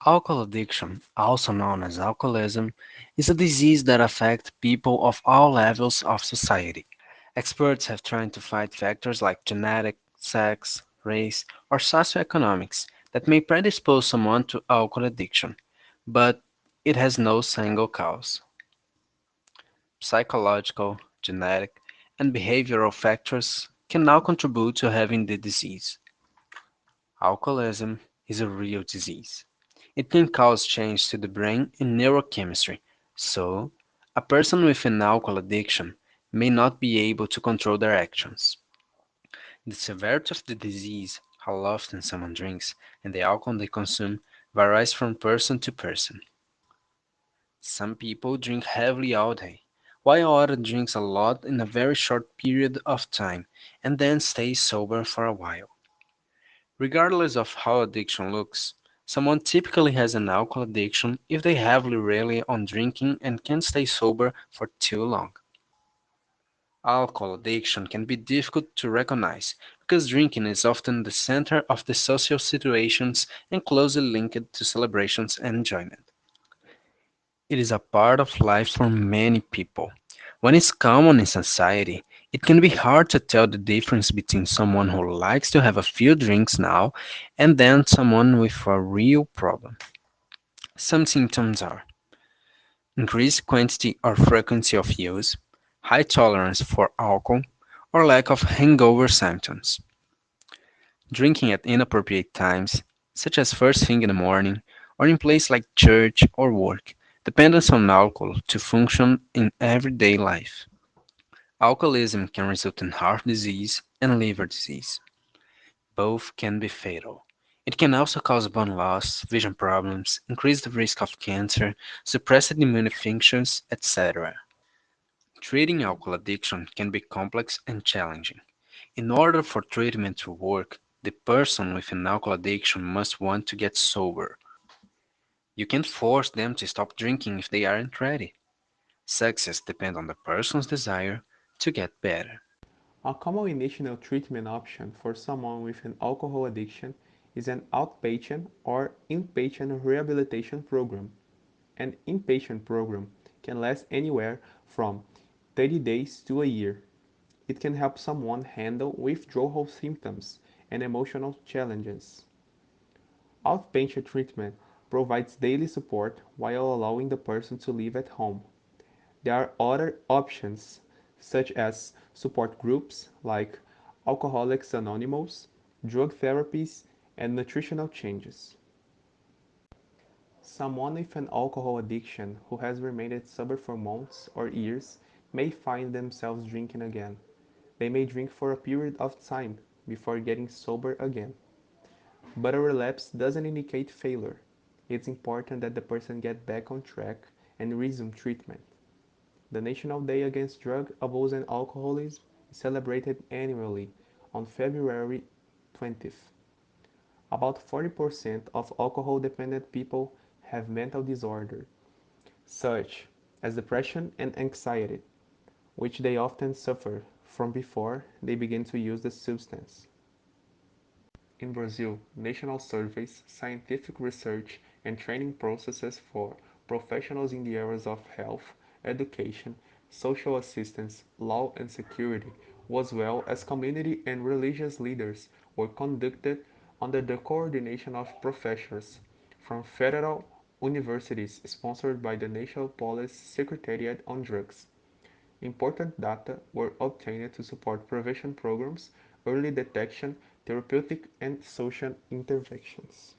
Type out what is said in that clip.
Alcohol addiction, also known as alcoholism, is a disease that affects people of all levels of society. Experts have tried to fight factors like genetic, sex, race, or socioeconomics that may predispose someone to alcohol addiction, but it has no single cause. Psychological, genetic, and behavioral factors can now contribute to having the disease. Alcoholism is a real disease. It can cause change to the brain and neurochemistry, so a person with an alcohol addiction may not be able to control their actions. The severity of the disease, how often someone drinks, and the alcohol they consume varies from person to person. Some people drink heavily all day, while others drinks a lot in a very short period of time and then stay sober for a while. Regardless of how addiction looks, someone typically has an alcohol addiction if they heavily rely on drinking and can't stay sober for too long. Alcohol addiction can be difficult to recognize because drinking is often the center of the social situations and closely linked to celebrations and enjoyment. It is a part of life for many people. When it's common in society, it can be hard to tell the difference between someone who likes to have a few drinks now and then someone with a real problem. Some symptoms are increased quantity or frequency of use, high tolerance for alcohol, or lack of hangover symptoms. Drinking at inappropriate times, such as first thing in the morning, or in places like church or work, dependence on alcohol to function in everyday life. Alcoholism can result in heart disease and liver disease. Both can be fatal. It can also cause bone loss, vision problems, increase the risk of cancer, suppressed immune functions, etc. Treating alcohol addiction can be complex and challenging. In order for treatment to work, the person with an alcohol addiction must want to get sober. You can't force them to stop drinking if they aren't ready. Success depends on the person's desire to get better. A common initial treatment option for someone with an alcohol addiction is an outpatient or inpatient rehabilitation program. An inpatient program can last anywhere from 30 days to a year. It can help someone handle withdrawal symptoms and emotional challenges. Outpatient treatment provides daily support while allowing the person to live at home. There are other options, such as support groups like Alcoholics Anonymous, drug therapies, and nutritional changes. Someone with an alcohol addiction who has remained sober for months or years may find themselves drinking again. They may drink for a period of time before getting sober again. But a relapse doesn't indicate failure. It's important that the person get back on track and resume treatment. The National Day Against Drug Abuse and Alcoholism is celebrated annually on February 20th. About 40% of alcohol-dependent people have mental disorders, such as depression and anxiety, which they often suffer from before they begin to use the substance. In Brazil, national surveys, scientific research, and training processes for professionals in the areas of health, education, social assistance, law and security, as well as community and religious leaders were conducted under the coordination of professors from federal universities sponsored by the National Police Secretariat on Drugs. Important data were obtained to support prevention programs, early detection, therapeutic and social interventions.